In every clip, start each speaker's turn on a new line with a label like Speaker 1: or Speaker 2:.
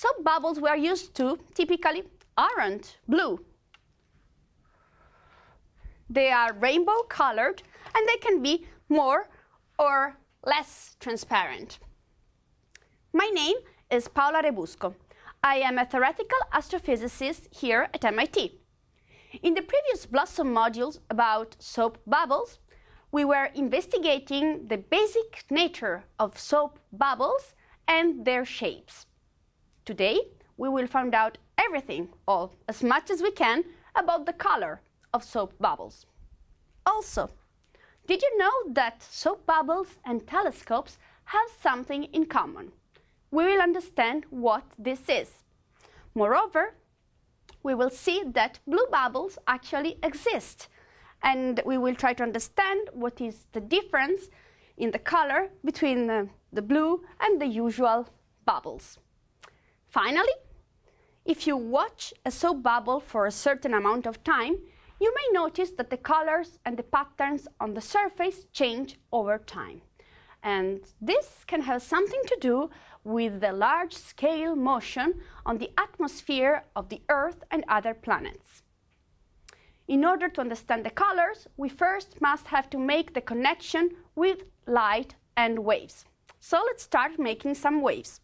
Speaker 1: soap bubbles we are used to typically aren't blue. They are rainbow colored, and they can be more or less transparent. My name is Paola Rebusco. I am a theoretical astrophysicist here at MIT. In the previous Blossom modules about soap bubbles, we were investigating the basic nature of soap bubbles and their shapes. Today, we will find out everything, or as much as we can, about the color of soap bubbles. Also, did you know that soap bubbles and telescopes have something in common? We will understand what this is. Moreover, we will see that blue bubbles actually exist, and we will try to understand what is the difference in the color between the blue and the usual bubbles. Finally, if you watch a soap bubble for a certain amount of time, you may notice that the colors and the patterns on the surface change over time. And this can have something to do with the large-scale motion on the atmosphere of the Earth and other planets. In order to understand the colors, we first must have to make the connection with light and waves. So let's start making some waves.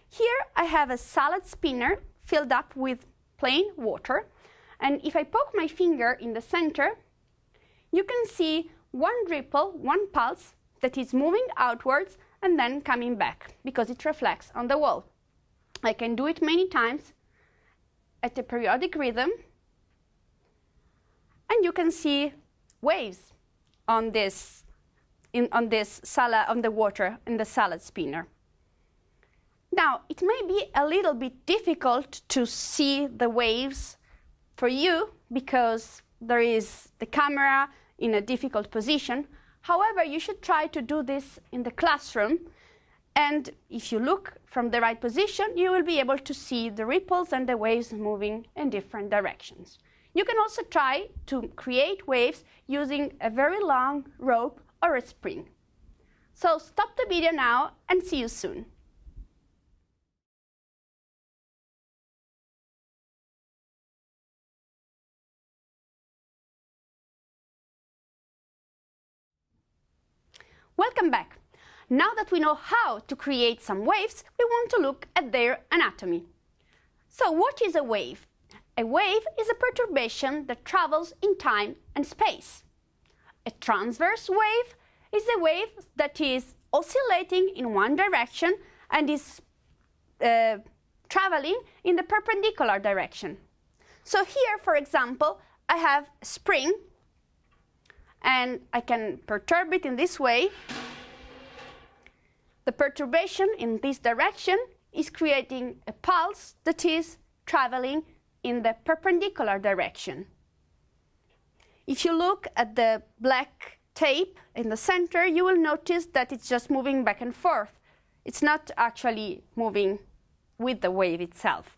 Speaker 1: Here I have a salad spinner filled up with plain water, and if I poke my finger in the center, you can see one ripple, one pulse, that is moving outwards and then coming back, because it reflects on the wall. I can do it many times at a periodic rhythm, and you can see waves on on the water in the salad spinner. Now, it may be a little bit difficult to see the waves for you because there is the camera in a difficult position. However, you should try to do this in the classroom, and if you look from the right position, you will be able to see the ripples and the waves moving in different directions. You can also try to create waves using a very long rope or a spring. So stop the video now and see you soon. Welcome back. Now that we know how to create some waves, we want to look at their anatomy. So what is a wave? A wave is a perturbation that travels in time and space. A transverse wave is a wave that is oscillating in one direction and is traveling in the perpendicular direction. So here, for example, I have a spring, and I can perturb it in this way. The perturbation in this direction is creating a pulse that is traveling in the perpendicular direction. If you look at the black tape in the center, you will notice that it's just moving back and forth. It's not actually moving with the wave itself.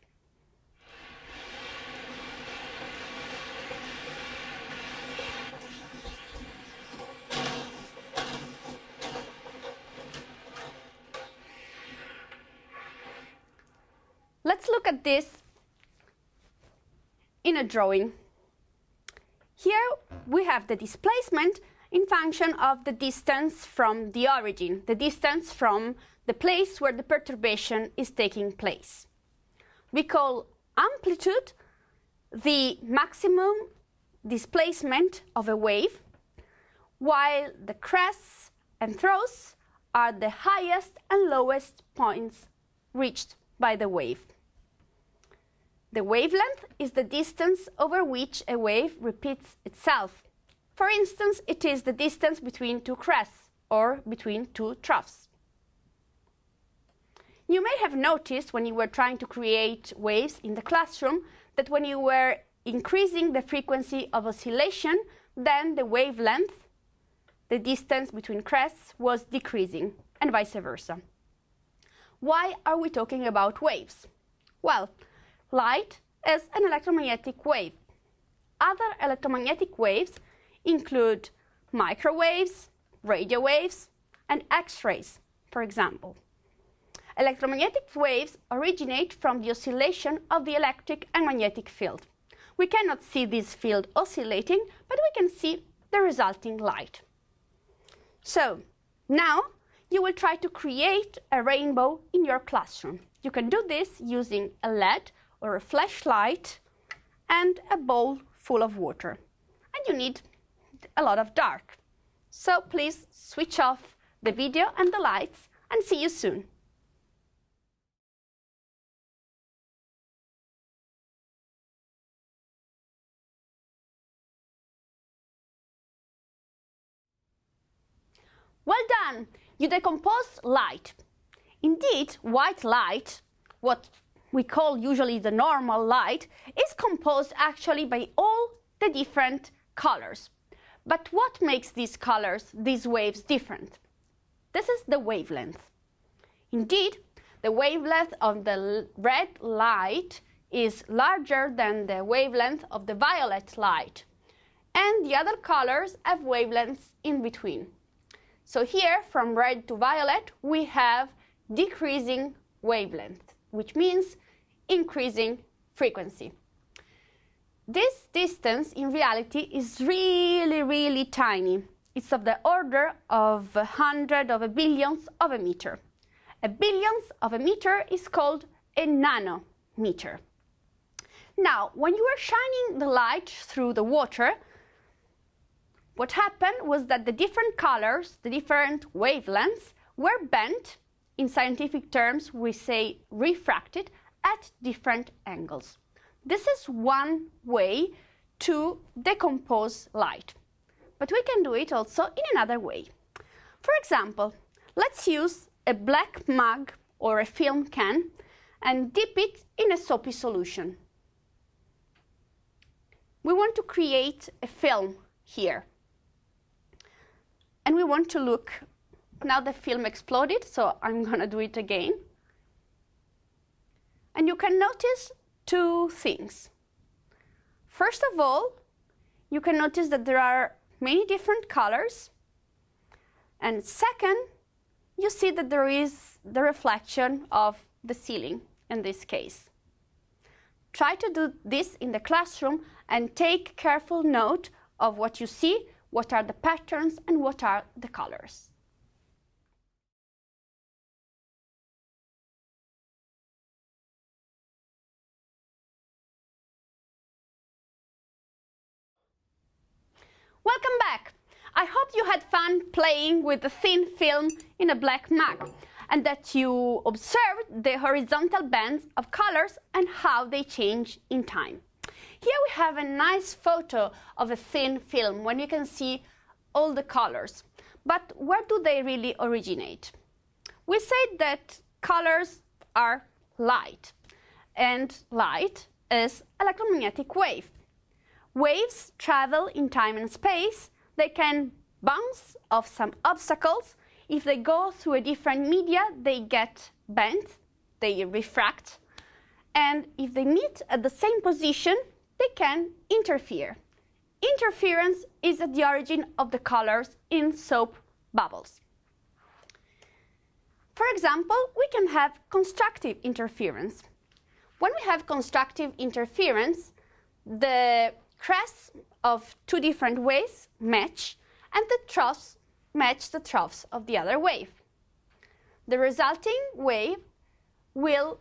Speaker 1: Let's look at this in a drawing. Here we have the displacement in function of the distance from the origin, the distance from the place where the perturbation is taking place. We call amplitude the maximum displacement of a wave, while the crests and troughs are the highest and lowest points reached by the wave. The wavelength is the distance over which a wave repeats itself. For instance, it is the distance between two crests or between two troughs. You may have noticed when you were trying to create waves in the classroom that when you were increasing the frequency of oscillation, then the wavelength, the distance between crests, was decreasing, and vice versa. Why are we talking about waves? Well, light is an electromagnetic wave. Other electromagnetic waves include microwaves, radio waves, and X-rays, for example. Electromagnetic waves originate from the oscillation of the electric and magnetic field. We cannot see this field oscillating, but we can see the resulting light. So, now you will try to create a rainbow in your classroom. You can do this using a LED or a flashlight and a bowl full of water. And you need a lot of dark. So please switch off the video and the lights and see you soon. Well done! You decomposed light. Indeed, white light, what we call usually the normal light, is composed actually by all the different colors. But what makes these colors, these waves, different? This is the wavelength. Indeed, the wavelength of the red light is larger than the wavelength of the violet light. And the other colors have wavelengths in between. So here, from red to violet, we have decreasing wavelength, which means increasing frequency. This distance, in reality, is really, really tiny. It's of the order of 100 of a billionth of a meter. A billionth of a meter is called a nanometer. Now, when you are shining the light through the water, what happened was that the different colors, the different wavelengths, were bent. In scientific terms, we say refracted at different angles. This is one way to decompose light. But we can do it also in another way. For example, let's use a black mug or a film can and dip it in a soapy solution. We want to create a film here. And we want to look, now the film exploded, so I'm going to do it again. And you can notice two things. First of all, you can notice that there are many different colors. And second, you see that there is the reflection of the ceiling in this case. Try to do this in the classroom and take careful note of what you see, what are the patterns, and what are the colors. Welcome back! I hope you had fun playing with the thin film in a black mug and that you observed the horizontal bands of colors and how they change in time. Here we have a nice photo of a thin film when you can see all the colors. But where do they really originate? We said that colors are light, and light is electromagnetic wave. Waves travel in time and space. They can bounce off some obstacles. If they go through a different media, they get bent, they refract. And if they meet at the same position, they can interfere. Interference is at the origin of the colors in soap bubbles. For example, we can have constructive interference. When we have constructive interference, the crests of two different waves match, and the troughs match the troughs of the other wave. The resulting wave will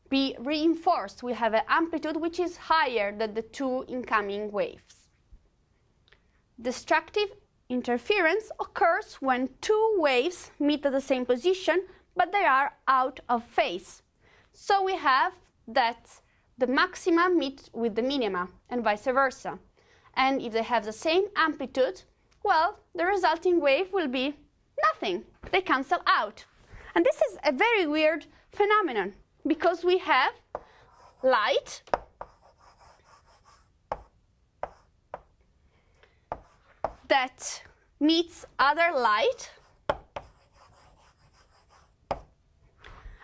Speaker 1: be reinforced. We have an amplitude which is higher than the two incoming waves. Destructive interference occurs when two waves meet at the same position, but they are out of phase. So we have that the maxima meet with the minima, and vice versa. And if they have the same amplitude, well, the resulting wave will be nothing. They cancel out. And this is a very weird phenomenon, because we have light that meets other light,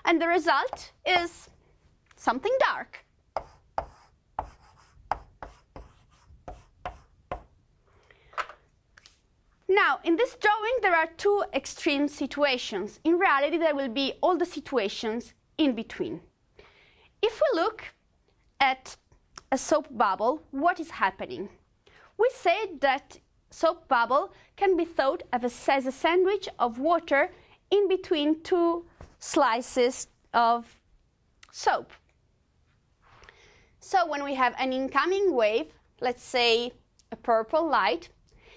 Speaker 1: and the result is something dark. Now, Now, in this drawing, there are two extreme situations. In reality, there will be all the situations in between. If we look at a soap bubble, what is happening? We said that soap bubble can be thought of as a sandwich of water in between two slices of soap. So when we have an incoming wave, let's say a purple light,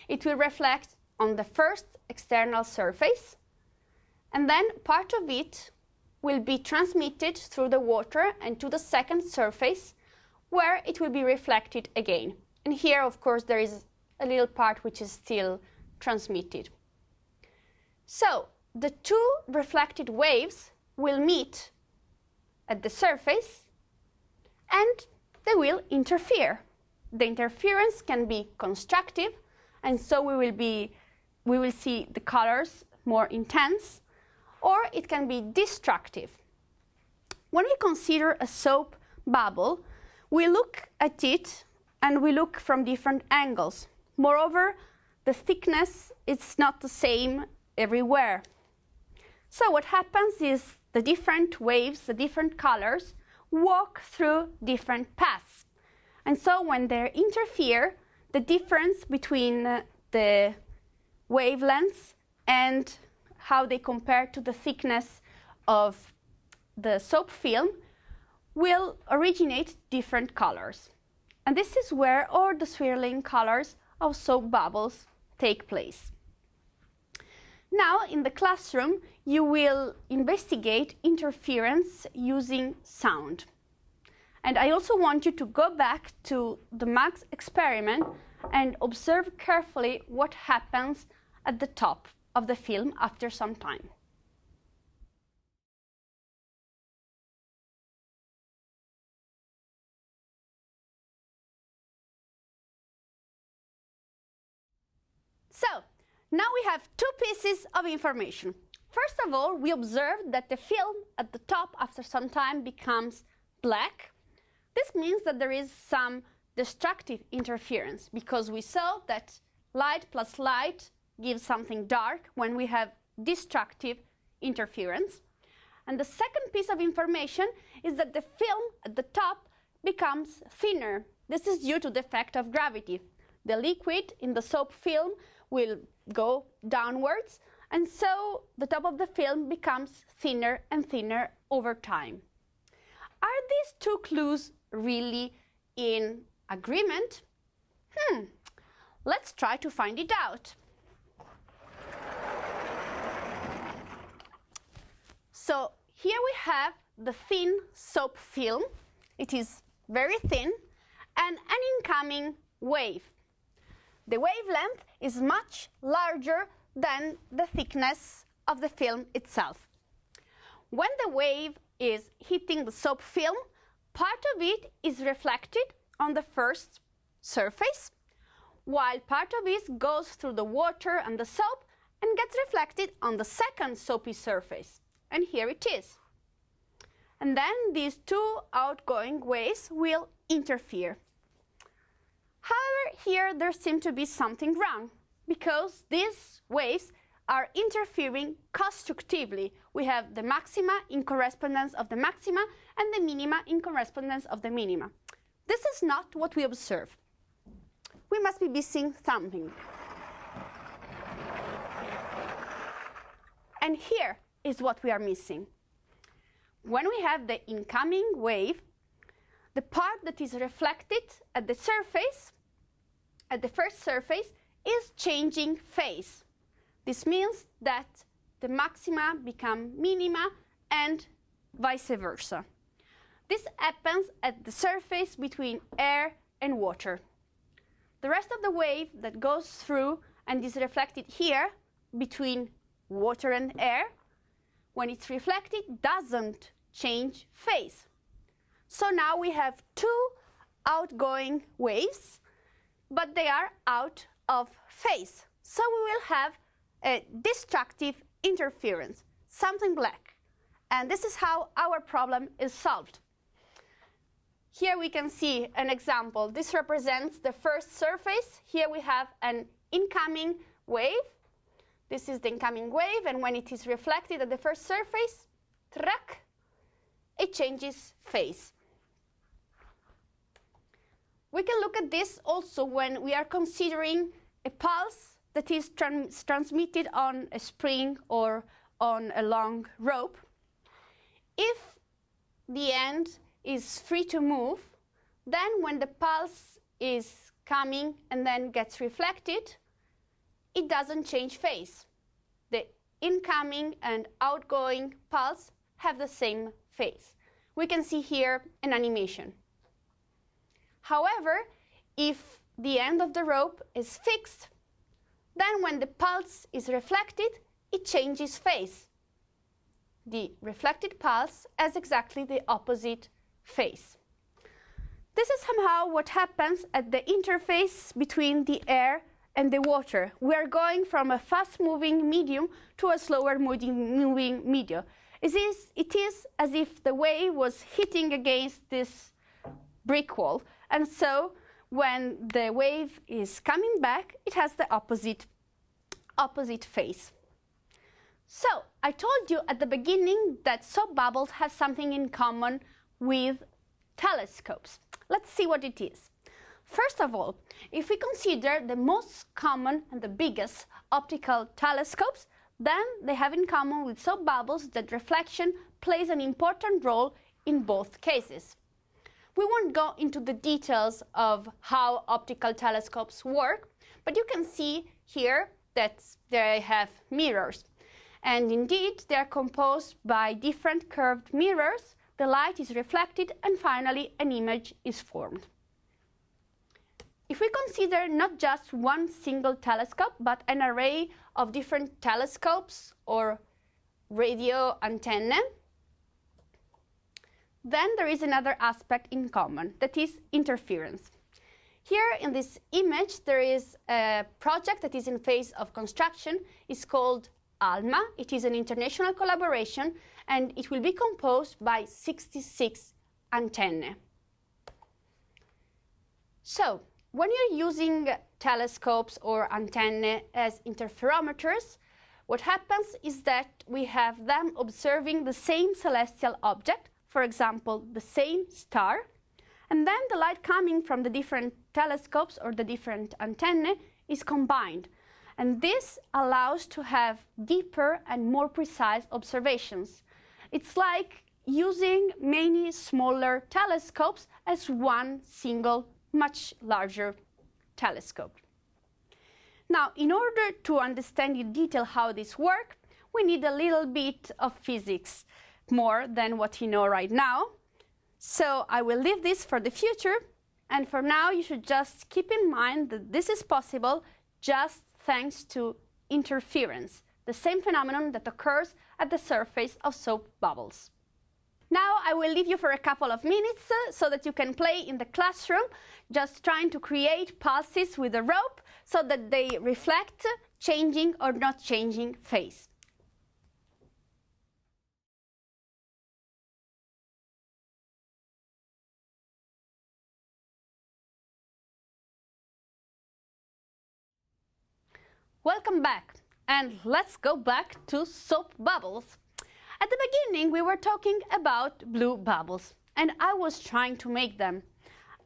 Speaker 1: it will reflect on the first external surface, and then part of it will be transmitted through the water and to the second surface, where it will be reflected again. And here, of course, there is a little part which is still transmitted. So the two reflected waves will meet at the surface and they will interfere. The interference can be constructive, and so we will see the colors more intense, or it can be destructive. When we consider a soap bubble, we look at it and we look from different angles. Moreover, the thickness is not the same everywhere. So what happens is the different waves, the different colors, walk through different paths. And so when they interfere, the difference between the wavelengths and how they compare to the thickness of the soap film will originate different colors. And this is where all the swirling colors of soap bubbles take place. Now, in the classroom, you will investigate interference using sound. And I also want you to go back to the Max experiment and observe carefully what happens at the top of the film after some time. So, now we have two pieces of information. First of all, we observed that the film at the top after some time becomes black. This means that there is some destructive interference, because we saw that light plus light gives something dark when we have destructive interference. And the second piece of information is that the film at the top becomes thinner. This is due to the effect of gravity. The liquid in the soap film will go downwards, and so the top of the film becomes thinner and thinner over time. Are these two clues really in agreement? Let's try to find it out. So here we have the thin soap film. It is very thin, and an incoming wave. The wavelength is much larger than the thickness of the film itself. When the wave is hitting the soap film, part of it is reflected on the first surface, while part of it goes through the water and the soap and gets reflected on the second soapy surface. And here it is. And then these two outgoing waves will interfere. However, here there seems to be something wrong, because these waves are interfering constructively. We have the maxima in correspondence of the maxima and the minima in correspondence of the minima. This is not what we observe. We must be missing something. And here is what we are missing. When we have the incoming wave, the part that is reflected at the surface, at the first surface, is changing phase. This means that the maxima become minima and vice versa. This happens at the surface between air and water. The rest of the wave that goes through and is reflected here between water and air, when it's reflected, doesn't change phase. So now we have two outgoing waves, but they are out of phase. So we will have a destructive interference, something black. And this is how our problem is solved. Here we can see an example. This represents the first surface. Here we have an incoming wave, This is the incoming wave, and when it is reflected at the first surface, track, it changes phase. We can look at this also when we are considering a pulse that is transmitted on a spring or on a long rope. If the end is free to move, then when the pulse is coming and then gets reflected, it doesn't change phase. The incoming and outgoing pulse have the same phase. We can see here an animation. However, if the end of the rope is fixed, then when the pulse is reflected, it changes phase. The reflected pulse has exactly the opposite phase. This is somehow what happens at the interface between the air and the water. We are going from a fast-moving medium to a slower-moving medium. It is as if the wave was hitting against this brick wall, and so when the wave is coming back, it has the opposite phase. So I told you at the beginning that soap bubbles have something in common with telescopes. Let's see what it is. First of all, if we consider the most common and the biggest optical telescopes, then they have in common with soap bubbles that reflection plays an important role in both cases. We won't go into the details of how optical telescopes work, but you can see here that they have mirrors. And indeed, they are composed by different curved mirrors. The light is reflected, and finally an image is formed. If we consider not just one single telescope, but an array of different telescopes or radio antennae, then there is another aspect in common, that is interference. Here in this image, there is a project that is in phase of construction. It's called ALMA. It is an international collaboration, and it will be composed by 66 antennae. So, when you're using telescopes or antennae as interferometers, what happens is that we have them observing the same celestial object, for example, the same star, and then the light coming from the different telescopes or the different antennae is combined. And this allows to have deeper and more precise observations. It's like using many smaller telescopes as one single, much larger telescope. Now, in order to understand in detail how this works, we need a little bit of physics, more than what you know right now. So I will leave this for the future, and for now you should just keep in mind that this is possible just thanks to interference, the same phenomenon that occurs at the surface of soap bubbles. Now I will leave you for a couple of minutes so that you can play in the classroom, just trying to create pulses with a rope so that they reflect changing or not changing phase. Welcome back, and let's go back to soap bubbles. At the beginning, we were talking about blue bubbles, and I was trying to make them.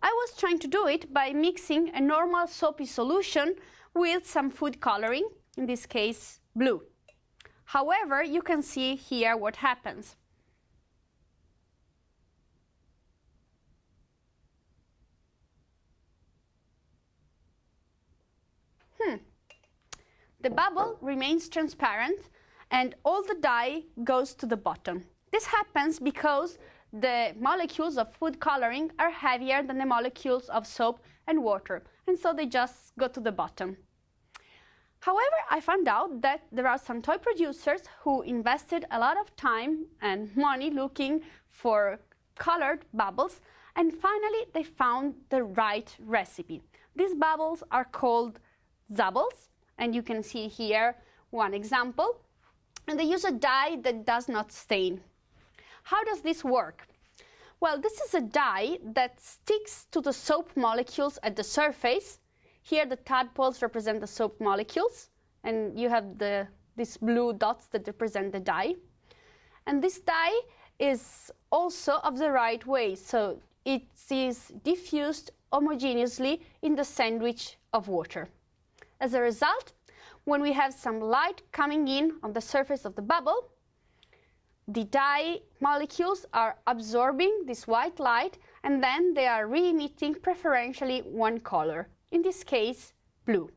Speaker 1: I was trying to do it by mixing a normal soapy solution with some food coloring, in this case, blue. However, you can see here what happens. The bubble remains transparent, and all the dye goes to the bottom. This happens because the molecules of food coloring are heavier than the molecules of soap and water, and so they just go to the bottom. However, I found out that there are some toy producers who invested a lot of time and money looking for colored bubbles, and finally they found the right recipe. These bubbles are called Zubbles, and you can see here one example. And they use a dye that does not stain. How does this work? Well, this is a dye that sticks to the soap molecules at the surface. Here the tadpoles represent the soap molecules, and you have the these blue dots that represent the dye. And this dye is also of the right way, so it is diffused homogeneously in the sandwich of water. As a result, when we have some light coming in on the surface of the bubble, the dye molecules are absorbing this white light, and then they are re-emitting preferentially one color, in this case, blue.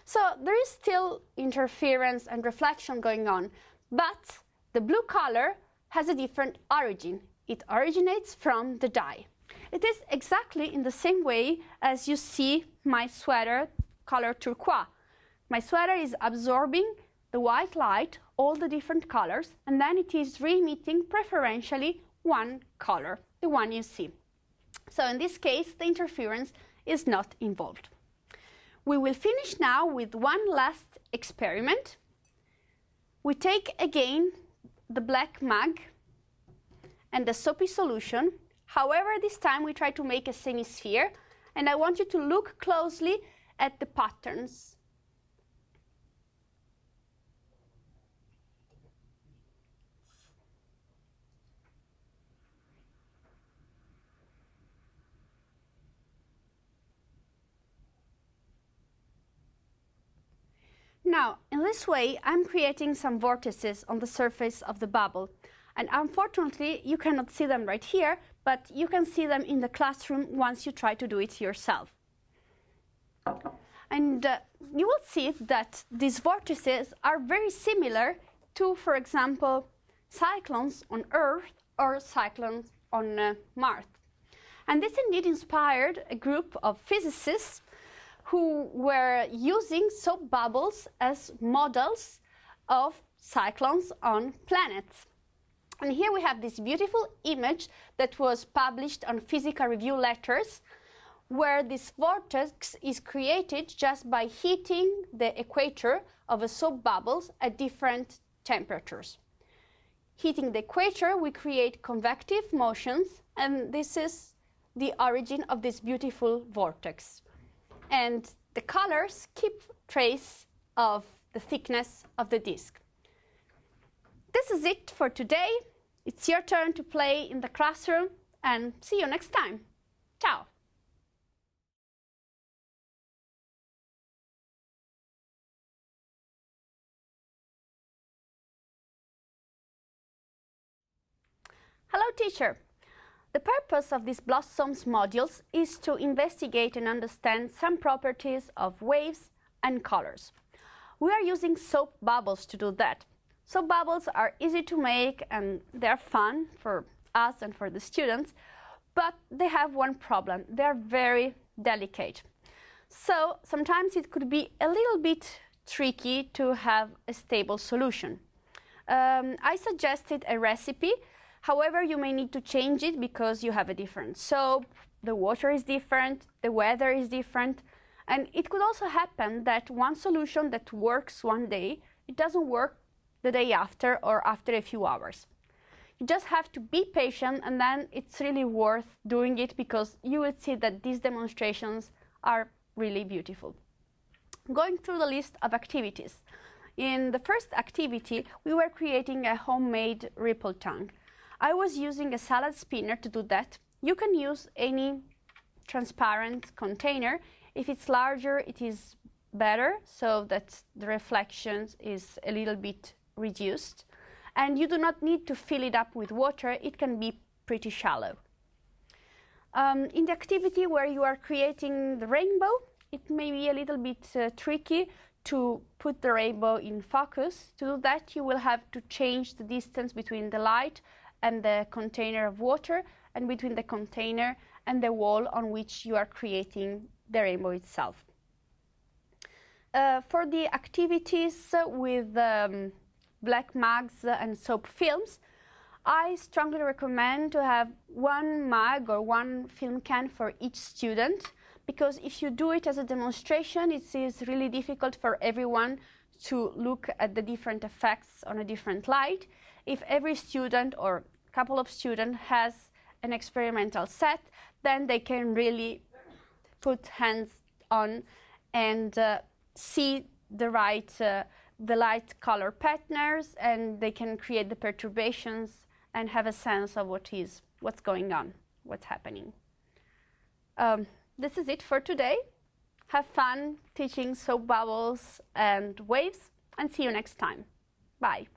Speaker 1: So there is still interference and reflection going on, but the blue color has a different origin. It originates from the dye. It is exactly in the same way as you see my sweater color turquoise. My sweater is absorbing the white light, all the different colors, and then it is re-emitting preferentially one color, the one you see. So in this case, the interference is not involved. We will finish now with one last experiment. We take again the black mug and the soapy solution. However, this time we try to make a semi-sphere, and I want you to look closely at the patterns. Now, in this way, I'm creating some vortices on the surface of the bubble. And unfortunately, you cannot see them right here, but you can see them in the classroom once you try to do it yourself. And you will see that these vortices are very similar to, for example, cyclones on Earth or cyclones on Mars. And this indeed inspired a group of physicists who were using soap bubbles as models of cyclones on planets. And here we have this beautiful image that was published on Physical Review Letters, where this vortex is created just by heating the equator of a soap bubbles at different temperatures. Heating the equator, we create convective motions, and this is the origin of this beautiful vortex. And the colors keep trace of the thickness of the disk. This is it for today. It's your turn to play in the classroom, and see you next time. Ciao! Hello, teacher. The purpose of these Blossoms modules is to investigate and understand some properties of waves and colors. We are using soap bubbles to do that. Soap bubbles are easy to make and they're fun for us and for the students, but they have one problem. They're very delicate. So sometimes it could be a little bit tricky to have a stable solution. I suggested a recipe. However, you may need to change it because you have a different soap, the water is different, the weather is different, and it could also happen that one solution that works one day, it doesn't work the day after or after a few hours. You just have to be patient, and then it's really worth doing it because you will see that these demonstrations are really beautiful. Going through the list of activities. In the first activity, we were creating a homemade ripple tongue. I was using a salad spinner to do that. You can use any transparent container. If it's larger, it is better, so that the reflection is a little bit reduced. And you do not need to fill it up with water. It can be pretty shallow. In the activity where you are creating the rainbow, it may be a little bit tricky to put the rainbow in focus. To do that, you will have to change the distance between the light and the container of water, and between the container and the wall on which you are creating the rainbow itself. For the activities with black mugs and soap films, I strongly recommend to have one mug or one film can for each student, because if you do it as a demonstration, it is really difficult for everyone to look at the different effects on a different light. If every student or a couple of students has an experimental set, then they can really put hands on and see the right the light color patterns, and they can create the perturbations and have a sense of what's going on, what's happening. This is it for today. Have fun teaching soap bubbles and waves, and see you next time. Bye.